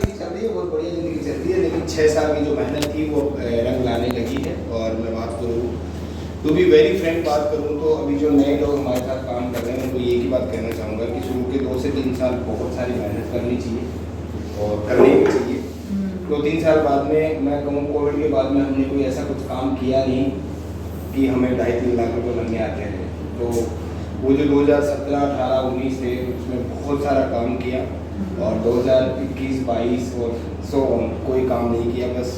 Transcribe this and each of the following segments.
ज़िंदगी चल रही है, बहुत बढ़िया ज़िंदगी चल रही है, लेकिन 6 साल की जो मेहनत थी वो रंग लाने लगी है। और मैं बात करूँ, टू बी वेरी फ्रैंक बात करूँ तो अभी जो नए लोग हमारे साथ काम कर रहे हैं उनको एक ही बात कहना चाहूँगा कि शुरू के 2 से 3 साल बहुत सारी मेहनत करनी चाहिए और करनी भी चाहिए। 2-3 साल बाद में मैं कहूँ कोविड के बाद में हमने कोई ऐसा कुछ काम किया नहीं कि हमें 2.5-3 लाख रुपये महीने आते हैं। तो वो जो 2017, 18, 19 थे उसमें बहुत सारा काम किया और 2021, 22 और सो कोई काम नहीं किया, बस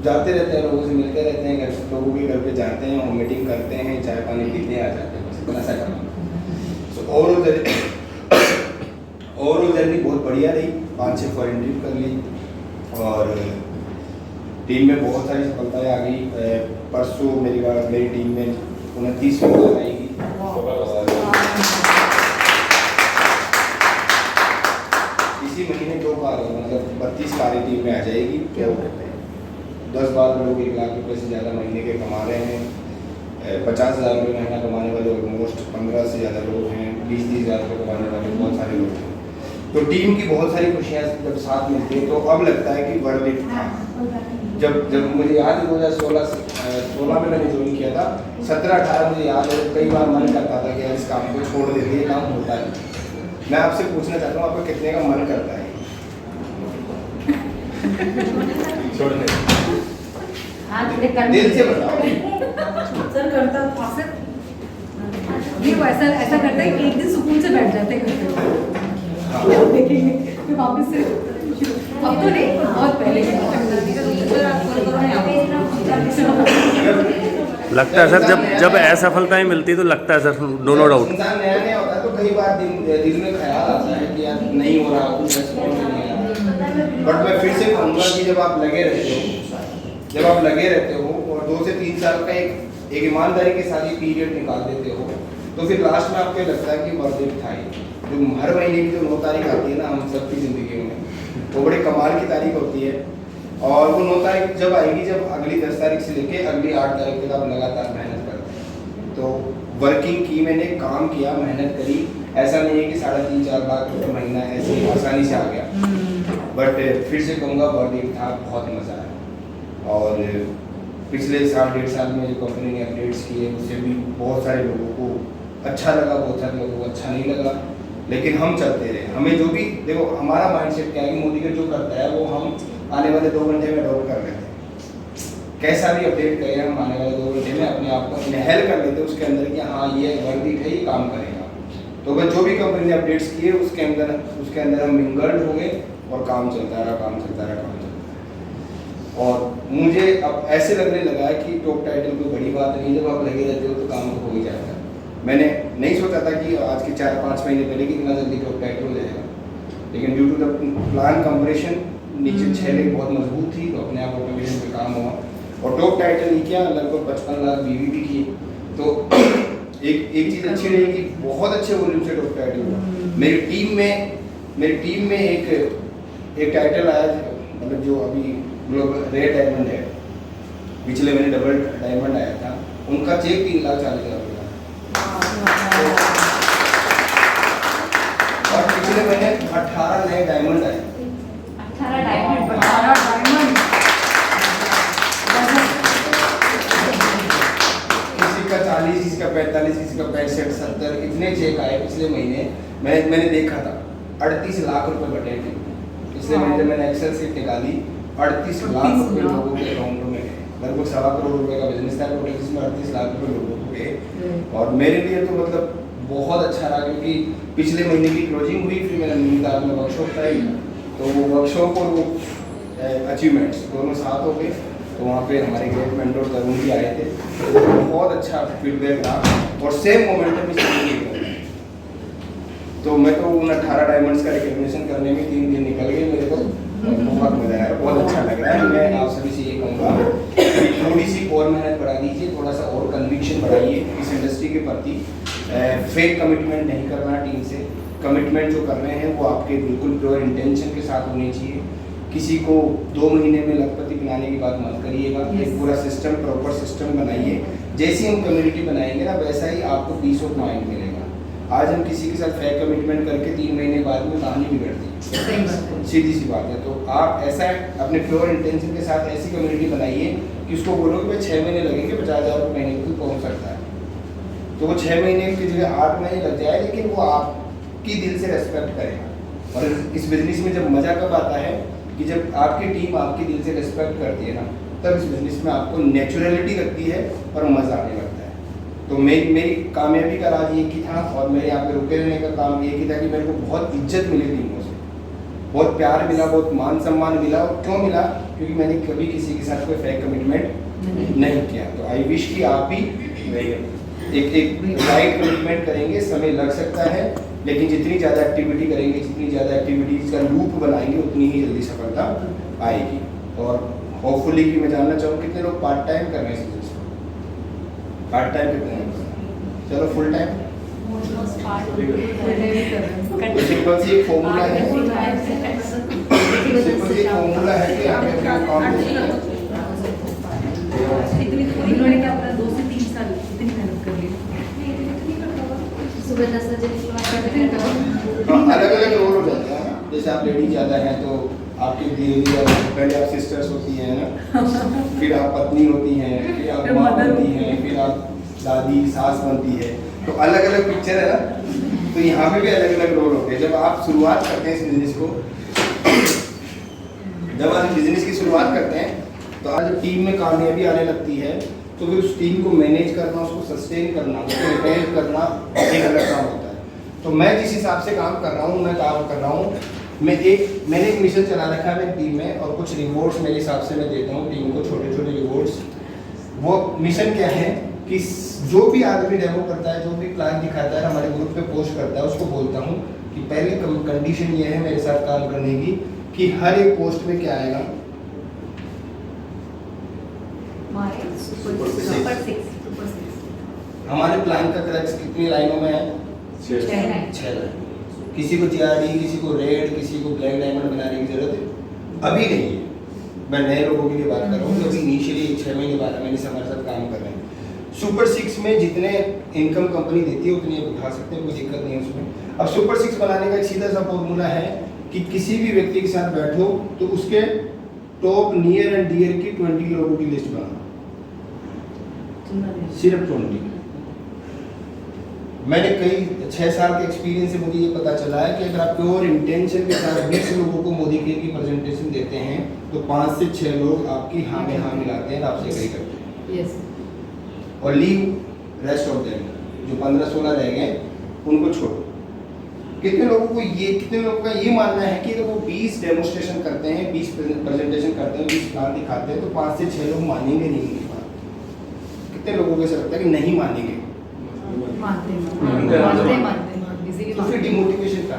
जाते रहते हैं, लोगों से मिलते रहते हैं, घर लोगों के घर पे जाते हैं, हम मीटिंग करते हैं, चाय पानी पीते हैं, आ जाते हैं, बस इतना सा काम। सो ओवरऑल जर्नी बहुत बढ़िया रही। 5-6 फॉरेन ट्रिप कर ली और टीम में बहुत सारी सफलताएं आ गई। परसों मेरी टीम में 29 मेंबर आएगी और इसी महीने 2 कार मतलब 32 कारें टीम में आ जाएगी। क्या 10-12 लोग 1 लाख रुपये से ज़्यादा महीने के कमा रहे हैं। 50,000 रुपये महीना कमाने वाले ऑलमोस्ट 15 से ज़्यादा लोग हैं। 20-30 हज़ार रुपये कमाने वाले बहुत सारे लोग हैं। तो टीम की बहुत सारी खुशियाँ जब साथ मिलती हैं तो अब लगता है कि वर्थ इट था। जब मुझे याद है 2016 में मैंने ज्वाइन किया था, 17-18 मुझे याद है कई बार मन करता था कि यार इस काम को छोड़ देते, ये काम होता है। मैं आपसे पूछना चाहता हूँ आपका कितने का मन करता है छोड़ने? दिल से बताओ। सर करता था ये वो ऐसा करता है कि एक दिन सुकून से बैठ जाते हैं देखेंगे फिर वापस से अब तो नहीं, बहुत पहले लगता है सर जब असफलताएं मिलती है तो लगता है सर नो डाउट। इंसान नया नया होता है तो कई बार दिल में ख्याल आता है कि यार नहीं हो रहा, कुछ रेस्पॉन्स नहीं आ रहा। बट मैं फिर से कहूँगा कि जब आप लगे रहते हो और 2 से 3 साल का एक ईमानदारी के साथ ये पीरियड निकाल देते हो तो फिर लास्ट में आपको लगता है कि वर्थ इट था। जो हर महीने की जो 9 तारीख आती है ना हम सबकी ज़िंदगी में, वो बड़े कमाल की तारीख होती है। और वो 9 तारीख जब आएगी जब अगली 10 तारीख से लेके अगली 8 तारीख तक आप लगातार मेहनत करते हैं। तो वर्किंग की, मैंने काम किया, मेहनत करी। ऐसा नहीं है कि 3.5-4 लाख रुपये महीना ऐसे आसानी से आ गया। बट फिर से कहूँगा वर्थ इट था, बहुत मज़ा आया। और पिछले 1.5 साल में जो कंपनी ने अपडेट्स किए उससे भी बहुत सारे लोगों को अच्छा लगा, बहुत सारे लोगों को अच्छा नहीं लगा, लेकिन हम चलते रहे। हमें जो भी देखो हमारा माइंडसेट क्या है कि मोदी का जो करता है वो हम आने वाले 2 घंटे में अडॉप्ट कर लेते हैं। कैसा भी अपडेट करें हम आने वाले 2 घंटे में अपने आप को इनहेल कर लेते हैं उसके अंदर कि हाँ ये वर्दी है, ये काम करेगा। तो बस जो भी कंपनी ने अपडेट्स किए उसके अंदर हम मिंगल्ड हो गए और काम चलता रहा। और मुझे अब ऐसे लगने लगा है कि टॉप टाइटल कोई बड़ी बात नहीं, जब आप लगे रहते हो तो काम तो हो ही जाता है। मैंने नहीं सोचा था कि आज के 4-5 महीने पहले कि इतना जल्दी टॉप टाइटल हो जाएगा, लेकिन due to the plan compression नीचे 6 लेग बहुत मजबूत थी तो अपने आप ऑटोमेशन पे काम हुआ और टॉप टाइटल ही क्या लगभग 55 लाख बीवी भी की। तो एक चीज़ अच्छी रही कि बहुत अच्छे वॉल्यूम से टॉप टाइटल हुआ। मेरी टीम में एक टाइटल आया, मतलब जो अभी ग्लोबल रेड डायमंड है, पिछले महीने डबल डायमंड आया था, उनका चेक 3,40,000 रुपये और पिछले महीने 18 नए डायमंड आए। 18 डायमंड किसी का 40, किसी का 45, किसी का 65, 70 इतने चेक आए पिछले महीने। मैंने देखा था 38 लाख रुपए बटे थे पिछले महीने। मैंने एक्सेल सीट निकाली, 38 लाख रुपए लोगों के अकाउंट में गए। लगभग 1.25 करोड़ रुपए का बिजनेस था टोटल, जिसमें 38 लाख रुपए लोगों को गए। और मेरे लिए तो मतलब बहुत अच्छा रहा क्योंकि पिछले महीने की क्लोजिंग हुई, फिर मैंने नैनीताल में वर्कशॉप कराई, तो वो वर्कशॉप और वो अचीवमेंट्स दोनों साथ हो गए। तो वहाँ पे हमारे ग्रेट मेंटर तरुण जी आए थे, तो बहुत अच्छा फीडबैक रहा और सेम मोमेंटम इस। तो मैं तो उन 18 डायमंड्स का रिकग्निशन करने में 3 दिन निकल गए मेरे को। बहुत मजा आया, बहुत अच्छा लग रहा है। मैं आप सभी से ये कहूँगा कि थोड़ी सी और मेहनत बढ़ा दीजिए, थोड़ा सा और कन्विक्शन बढ़ाइए इस इंडस्ट्री के प्रति। फेक कमिटमेंट नहीं करना टीम से। कमिटमेंट जो कर रहे हैं वो आपके बिल्कुल प्योर इंटेंशन के साथ होनी चाहिए। किसी को 2 महीने में लखपति बनाने की बात मत करिएगा। एक पूरा सिस्टम, प्रॉपर सिस्टम बनाइए। जैसी हम कम्युनिटी बनाएंगे ना वैसा ही आपको पीस ऑफ माइंड मिलेगा। आज हम किसी के साथ फेक कमिटमेंट करके 3 महीने बाद में कहानी बिगड़ती सही बात है। है, सीधी सी बात है। तो आप ऐसा अपने प्योर इंटेंशन के साथ ऐसी कम्युनिटी बनाइए कि उसको बोलो कि भाई 6 महीने लगेंगे, 50,000 रुपये महीने को पहुँच सकता है। तो वो 6 महीने की जगह 8 महीने लग जाए, लेकिन वो आपकी दिल से रेस्पेक्ट करेगा। और इस बिजनेस में जब मज़ा कब आता है कि जब आपकी टीम आपकी दिल से रिस्पेक्ट करती है ना, तब इस बिजनेस में आपको नेचुरलिटी लगती है और मज़ा आने लगता है। तो मेरी कामयाबी का राज ये की था, और मेरे यहाँ पे रुके रहने का काम ये की था कि मेरे को बहुत इज्जत मिली टीमों से, बहुत प्यार मिला, बहुत मान सम्मान मिला। और क्यों मिला? क्योंकि मैंने कभी किसी के साथ कोई फेक कमिटमेंट नहीं किया। तो आई विश कि आप भी एक राइट कमिटमेंट करेंगे। समय लग सकता है, लेकिन जितनी ज़्यादा एक्टिविटी करेंगे, जितनी ज़्यादा एक्टिविटीज़ का लूप बनाएंगे, उतनी ही जल्दी सफलता आएगी। और होपफुली कि मैं जानना चाहूँ कितने लोग पार्ट टाइम कर रहे हैं इस बिजनेस को? पार्ट टाइम कितने हैं? चलो फुल टाइम। तो सिंपल सी एक फॉर्मूला है, सिंपल सी फॉर्मूला है कि आप अपना काम इन्होंने क्या अपना 2 से 3 साल इतनी मेहनत कर ली। सुबह 10 बजे अलग अलग रोल हो जाते हैं। जैसे आप लेडी ज़्यादा हैं तो आपकी धीरे पहले आप सिस्टर्स होती हैं ना, फिर आप पत्नी होती हैं, फिर आप माँ बनती हैं, फिर आप दादी सास बनती है। तो अलग अलग पिक्चर है ना। तो यहाँ पे भी अलग अलग रोल होते हैं। जब आप शुरुआत करते हैं इस बिजनेस को, जब आप बिजनेस की शुरुआत करते हैं तो आज जब टीम में कामयाबी आने लगती है तो फिर उस टीम को मैनेज करना, उसको सस्टेन करना, उसको रिपेयर करना एक अलग काम होता है। तो मैं जिस हिसाब से काम कर रहा हूँ, मैं काम कर रहा हूँ, मैंने एक मिशन चला रखा है मेरी टीम में, और कुछ रिवॉर्ड्स मेरे हिसाब से मैं देता हूँ टीम को, छोटे छोटे रिवॉर्ड्स। वो मिशन क्या है कि जो भी आदमी डेमो करता है, जो भी प्लान दिखाता है, हमारे ग्रुप पे पोस्ट करता है, उसको बोलता हूँ कि पहले कंडीशन ये है मेरे साथ काम करने की कि हर एक पोस्ट में क्या आएगा, हमारे प्लान का क्रक्स कितनी लाइनों में है? 6 लाइन। किसी को जीआरडी, किसी को रेड, किसी को ब्लैक डायमंड बनाने की जरूरत है अभी नहीं है। मैं नए लोगों के लिए बात कर रहा हूँ, क्योंकि इनिशियली 6 महीने 12 महीने से हमारे साथ काम कर रहे हैं। सुपर 6 में जितने इनकम कंपनी देती है उतनी आप उठा सकते हैं, कोई दिक्कत नहीं है उसमें। अब सुपर 6 बनाने का एक सीधा सा फॉर्मूला है कि किसी भी व्यक्ति के साथ बैठो तो उसके टॉप नियर एंड डियर की 20 लोगों की लिस्ट बनाओ, सिर्फ 20। मैंने कई 6 साल के एक्सपीरियंस से मुझे ये पता चला है कि अगर आप प्योर इंटेंशन के साथ 20 लोगों को मोदी केयर की प्रेजेंटेशन देते हैं तो 5 से 6 लोग आपकी हाँ में हाँ मिलाते हैं, आपसे एग्री करते हैं। यस। और लीव रेस्ट ऑफ देम, जो 15-16 रह गए उनको छोड़ो। कितने लोगों का ये मानना है कि अगर वो 20 डेमोस्ट्रेशन करते हैं, 20 प्रेजेंटेशन करते हैं, 20 प्लान दिखाते हैं तो 5 से 6 लोग मानेंगे नहीं उनकी बात। कितने लोगों को ऐसा लगता है कि नहीं मानेंगे? तो फिर डिमोटिवेशन का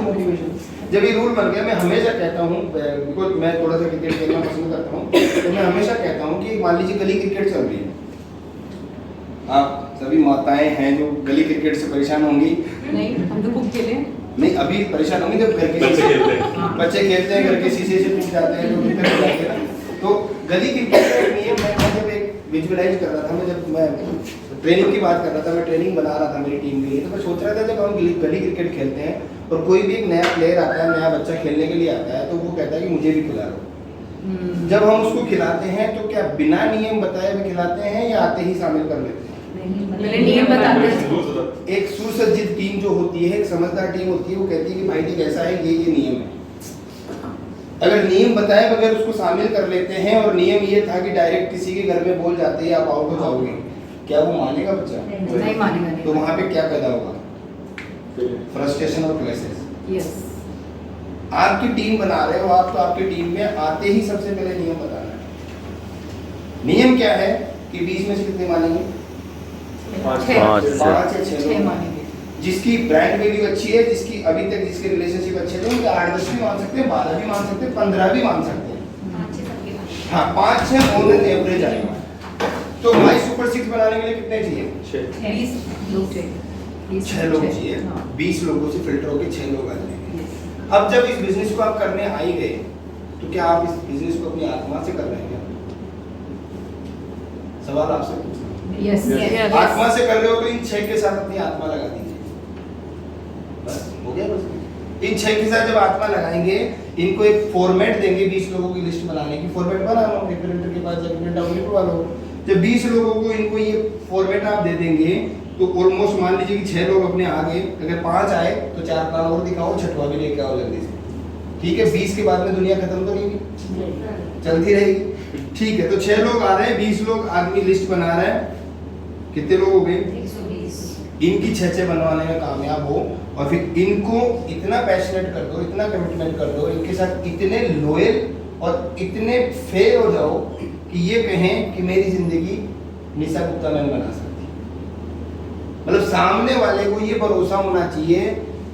मोटिवेशन जब ये रूल बन गया, मैं हमेशा कहता हूँ, बिकॉज मैं थोड़ा सा क्रिकेट खेलना पसंद करता हूँ, तो मैं हमेशा कहता हूँ कि मान लीजिए गली क्रिकेट चल रही है, आप सभी माताएं हैं जो गली क्रिकेट से परेशान होंगी। नहीं, हम तो खूब खेले। नहीं, अभी परेशान होंगे जब घर के बच्चे खेलते हैं, घर के शीशे से टूट जाते हैं, जो दिक्कत हो जाती है ना। तो गली क्रिकेट का एक नियम मैं जब एक विजुअलाइज कर रहा था, जब मैं ट्रेनिंग की बात कर रहा था, मैं ट्रेनिंग बना रहा था मेरी टीम के लिए, तो मैं सोच रहा था जब हम गली क्रिकेट खेलते हैं और कोई भी एक नया प्लेयर आता है, नया बच्चा खेलने के लिए आता है, तो वो कहता है कि मुझे भी खिला दो। जब हम उसको खिलाते हैं तो क्या बिना नियम बताए हुए खिलाते हैं या आते ही शामिल कर लेते हैं? पहले नियम बताते हैं। एक सुसज्जित टीम जो होती है, एक समझदार टीम होती है, वो कहती है कि भाई देख ऐसा है, ये नियम है। अगर नियम बताए बगैर उसको शामिल कर लेते हैं और नियम ये था कि डायरेक्ट किसी के घर में बोल जाते हैं आप आउट हो जाओगे, क्या वो मानेगा बच्चा? नहीं मानेगा। तो वहाँ पे क्या पैदा होगा? फ्रस्ट्रेशन और क्लैशेस। यस। आपकी टीम बना रहे हो आप, तो आपकी टीम में आते ही सबसे पहले नियम बताना है। नियम क्या है कि 20 में से कितने मानेंगे? 5 या 6 6 मानेंगे। जिसकी ब्रांड वैल्यू अच्छी है, जिसकी अभी तक जिसके रिलेशनशिप अच्छे थे, उनके 8-10 भी मान सकते हैं, 12 भी मान सकते हैं, 15 भी मान सकते हैं। हाँ, 5-6 ऑन एन एवरेज आएगा। तो हमारी सुपर 6 बनाने के लिए कितने चाहिए? 20 लोग चाहिए। 6 लोग चाहिए। 20 लोगों से फिल्टर होकर 6 लोग आ जाएंगे। अब जब इस बिजनेस को आप करने आ ही गए, तो क्या आप इस बिजनेस को अपनी आत्मा से कर रहे हैं? सवाल आपसे पूछना। Yes Yes. आत्मा से कर रहे हो तो इन 6 के साथ अपनी आत्मा लगा दीजिए, बस हो गया। बस इन 6 के साथ जब आत्मा लगाएंगे, इनको एक फॉर्मेट देंगे 20 लोगों की लिस्ट बनाने की। फॉर्मेट बना लो, एक प्रिंटर के पास जाकर प्रिंट आउट निकलवा लो। जब 20 लोगों को इनको ये फॉर्मेट आप दे देंगे तो ऑलमोस्ट मान लीजिए कि 6 लोग अपने आगे, अगर 5 आए तो 4 प्लान और दिखाओ, छठवा भी लेके आओ जल्दी से, ठीक है। 20 के बाद में दुनिया खत्म तो नहीं होगी, चलती रहेगी, ठीक है। तो 6 लोग आ रहे हैं, 20 लोग आदमी लिस्ट बना रहे हैं, कितने लोग हो गए? 120। इनकी 6 कामयाब में कामयाब हो, और फिर इनको इतना पैशनेट कर दो, इतना कमिटमेंट कर दो, इनके साथ इतने लॉयल और इतने फेयर हो जाओ कि ये कहें कि मेरी जिंदगी निशा गुप्ता मैम बना सकती है। मतलब सामने वाले को ये भरोसा होना चाहिए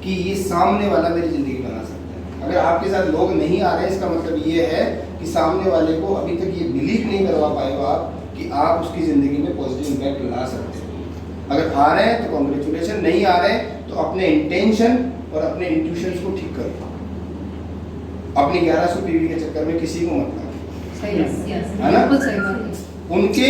कि ये सामने वाला मेरी जिंदगी बना सकता है। अगर आपके साथ लोग नहीं आ रहे, इसका मतलब ये है कि सामने वाले को अभी तक ये बिलीव नहीं करवा पाए हो आप कि आप उसकी जिंदगी में पॉजिटिव इम्पैक्ट ला सकते हो। अगर आ रहे हैं तो कॉन्ग्रेचुलेशन, नहीं आ रहे हैं तो अपने इंटेंशन और अपने इंट्यूशंस को ठीक करो। अपनी 1100 पीवी के चक्कर में किसी को मत लाओ, सही है है ना? बिल्कुल सही बात है। उनके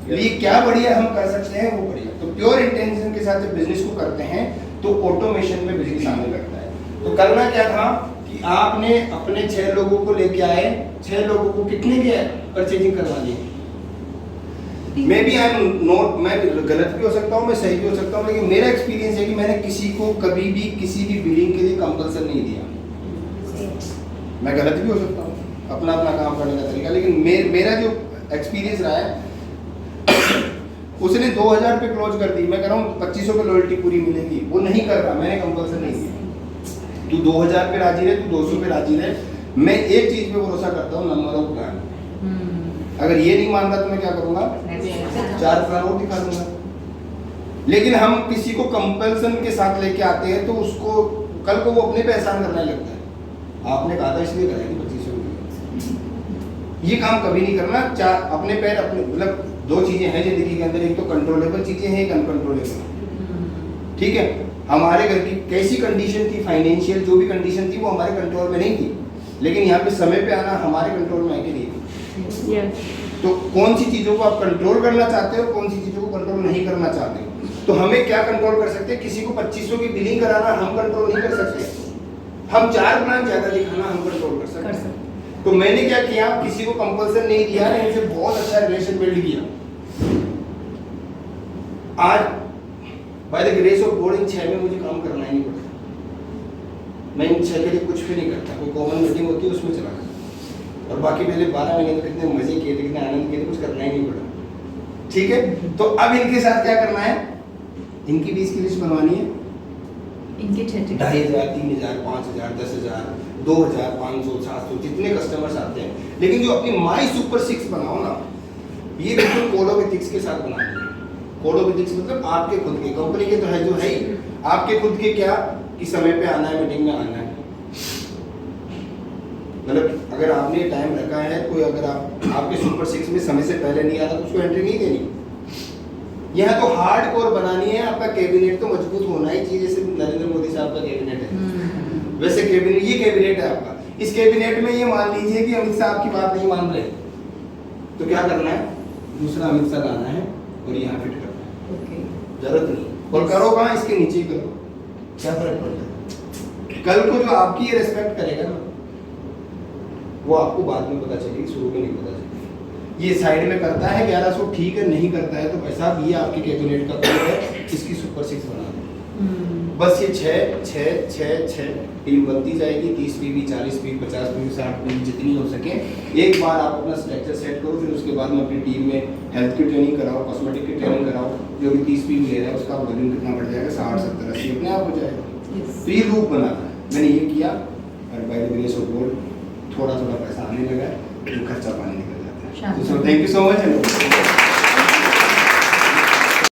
लिए क्या बढ़िया हम कर सकते हैं वो बढ़िया। तो प्योर इंटेंशन के साथ जब बिजनेस को करते हैं तो ऑटोमेशन में बिजनेस आने लगता है। तो करना क्या था कि आपने अपने 6 लोगों को लेके आए, 6 लोगों को कितने के परचेजिंग करवा दी? मैं भी मैं गलत भी हो सकता हूँ, मैं सही भी हो सकता हूँ, लेकिन मेरा एक्सपीरियंस है कि मैंने किसी को कभी भी किसी भी बिलिंग के लिए कंपल्सन नहीं दिया। मैं गलत भी हो सकता हूँ, अपना अपना काम करने का तरीका, लेकिन मेरा जो एक्सपीरियंस रहा है उसने 2000 पे क्लोज कर दी, मैं कह रहा हूँ 2500 पे लॉयल्टी पूरी मिलेगी, वो नहीं कर रहा, मैंने कंपल्सन नहीं दिया। तू 2000 पे राजी रहे, तू 200 पे राजी रहे। मैं एक चीज पे भरोसा करता हूँ, नंबर ऑफ प्लान। अगर ये नहीं मान रहा तो मैं क्या करूंगा? 4 प्लान और दिखा दूंगा। लेकिन हम किसी को कंपल्सन के साथ लेके आते हैं तो उसको कल को वो अपने पे एहसान करने लगता है। आपने कहा था इसलिए कराएंगे 2500 रुपये। ये काम कभी नहीं करना। अपने पैर अपने, मतलब 2 चीजें हैं जिंदगी के अंदर, एक तो कंट्रोलेबल चीजें हैं, एक अनकंट्रोलेबल। ठीक है, हमारे घर की कैसी कंडीशन थी, फाइनेंशियल जो भी कंडीशन थी वो हमारे कंट्रोल में नहीं थी, लेकिन यहाँ पे समय पे आना हमारे कंट्रोल में है कि नहीं? तो कौन सी चीजों को आप कंट्रोल करना चाहते हो, कौन सी चीजों को कंट्रोल नहीं करना चाहते हो? तो हमें क्या कंट्रोल कर सकते हैं? किसी को 2500 की बिलिंग कराना हम कंट्रोल नहीं कर सकते। हम 4 प्लान ज्यादा दिखाना हम कंट्रोल कर सकते हैं। तो मैंने क्या किया, किसी को कंपल्सन नहीं दिया, इनसे बहुत अच्छा रिलेशन बिल्ड किया। आज by the grace of God in 6 में मुझे काम करना ही नहीं पड़ता। मैं इन 6 के लिए कुछ भी नहीं करता। कोई कॉमन मीटिंग होती है उसमें चला जाता, और बाकी पहले 12 महीने तो कितने मजे किए थे, कितने आनंद किए थे, कुछ करना ही नहीं पड़ा। ठीक है, तो अब इनके साथ क्या करना है? इनकी 20 की लिस्ट बनवानी है। इनके 2500, 3000, 5000, 10000, 2000, 500, 700 जितने कस्टमर्स आते हैं। लेकिन जो अपनी माई सुपर 6 बनाओ ना, ये बिल्कुल कोड ऑफ एथिक्स के साथ बनानी है। कोड ऑफ एथिक्स मतलब आपके खुद के, कंपनी के तो है जो है ही, आपके खुद के क्या कि समय पे आना है, मीटिंग में आना है। मतलब अगर आपने टाइम रखा है, कोई अगर आपके सुपर 6 में समय से पहले नहीं आ रहा तो उसको एंट्री नहीं देनी। यहाँ तो हार्ड कोर बनानी है। आपका कैबिनेट तो मजबूत होना ही चाहिए, जैसे नरेंद्र मोदी साहब का कैबिनेट है, वैसे कैबिनेट, ये कैबिनेट है आपका। इस कैबिनेट में ये मान लीजिए कि अमित शाह आपकी बात नहीं मान रहे, तो क्या करना है? दूसरा अमित शाह लाना है और यहाँ फिट करना है। जरूरत नहीं, और करो कहाँ? इसके नीचे ही करो, क्या फर्क पड़ता है? कल को जो आपकी ये रेस्पेक्ट करेगा ना, वो आपको बाद में पता चलेगी, शुरू में नहीं पता चलेगी। ये साइड में करता है 1100, ठीक है, नहीं करता है तो पैसा भी आपके कैबिनेट का कोड है, इसकी सुपर 6 बना दो। बस ये 6 टीम बनती जाएगी। 30 पीवी, 40 पीवी, 50 पीवी, 60 पीवी, जितनी हो सके। एक बार आप अपना स्ट्रक्चर सेट करो, फिर उसके बाद में अपनी टीम में हेल्थ की ट्रेनिंग कराओ, कॉस्मेटिक की ट्रेनिंग कराओ। जो भी 30 पीवी ले रहा है उसका वॉल्यूम कितना बढ़ जाएगा? 60, 70, 80 अपने आप हो जाएगा। तो ये रूप बनाना है। मैंने ये किया और bye the grace of God थोड़ा थोड़ा पैसा आने लगा, तो खर्चा पानी निकल जाता है। तो थैंक यू सो मच।